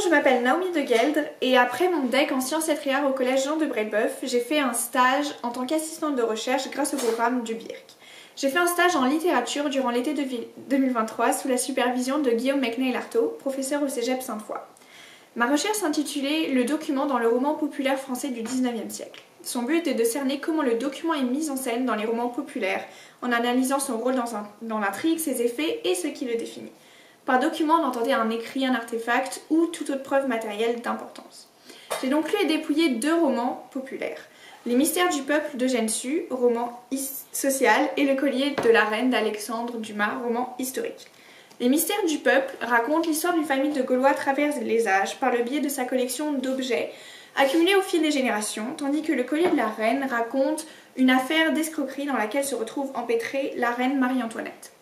je m'appelle Naomi de Gueldre et après mon DEC en sciences lettres et arts au collège Jean de Brébeuf, j'ai fait un stage en tant qu'assistante de recherche grâce au programme du BIRC. J'ai fait un stage en littérature durant l'été 2023 sous la supervision de Guillaume Mecnay-Lartaud, professeur au Cégep Sainte-Foy. Ma recherche s'intitulait « Le document dans le roman populaire français du XIXe siècle ». Son but était de cerner comment le document est mis en scène dans les romans populaires, en analysant son rôle dans l'intrigue, ses effets et ce qui le définit. Par document, on entendait un écrit, un artefact ou toute autre preuve matérielle d'importance. J'ai donc lu et dépouillé 2 romans populaires. Les mystères du peuple d'Eugène Sue, roman social, et Le collier de la reine d'Alexandre Dumas, roman historique. Les mystères du peuple racontent l'histoire d'une famille de Gaulois à travers les âges par le biais de sa collection d'objets accumulés au fil des générations, tandis que Le collier de la reine raconte une affaire d'escroquerie dans laquelle se retrouve empêtrée la reine Marie-Antoinette.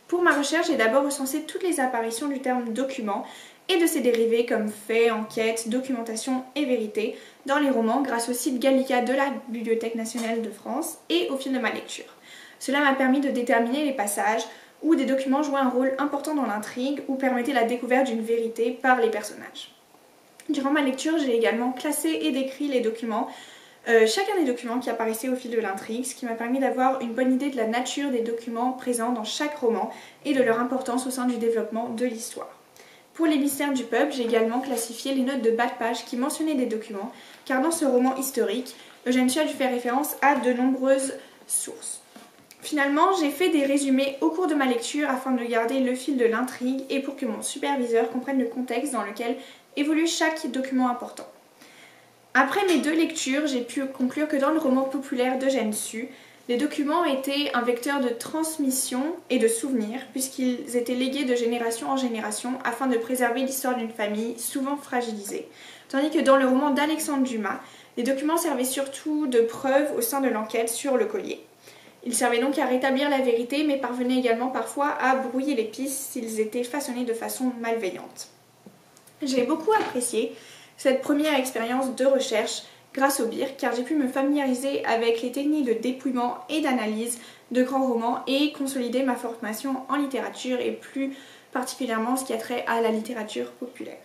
Pour ma recherche, j'ai d'abord recensé toutes les apparitions du terme document et de ses dérivés comme faits, enquêtes, documentation et vérité dans les romans grâce au site Gallica de la Bibliothèque nationale de France et au fil de ma lecture. Cela m'a permis de déterminer les passages où des documents jouaient un rôle important dans l'intrigue ou permettaient la découverte d'une vérité par les personnages. Durant ma lecture, j'ai également classé et décrit les documents, chacun des documents qui apparaissaient au fil de l'intrigue, ce qui m'a permis d'avoir une bonne idée de la nature des documents présents dans chaque roman et de leur importance au sein du développement de l'histoire. Pour les mystères du peuple, j'ai également classifié les notes de bas de page qui mentionnaient des documents, car dans ce roman historique, Eugène Sue a dû faire référence à de nombreuses sources. Finalement, j'ai fait des résumés au cours de ma lecture afin de garder le fil de l'intrigue et pour que mon superviseur comprenne le contexte dans lequel évolue chaque document important. Après mes 2 lectures, j'ai pu conclure que dans le roman populaire d'Eugène Sue, les documents étaient un vecteur de transmission et de souvenirs puisqu'ils étaient légués de génération en génération afin de préserver l'histoire d'une famille souvent fragilisée. Tandis que dans le roman d'Alexandre Dumas, les documents servaient surtout de preuve au sein de l'enquête sur le collier. Ils servaient donc à rétablir la vérité mais parvenaient également parfois à brouiller les pistes s'ils étaient façonnés de façon malveillante. J'ai beaucoup apprécié cette première expérience de recherche grâce au BIRC car j'ai pu me familiariser avec les techniques de dépouillement et d'analyse de grands romans et consolider ma formation en littérature et plus particulièrement ce qui a trait à la littérature populaire.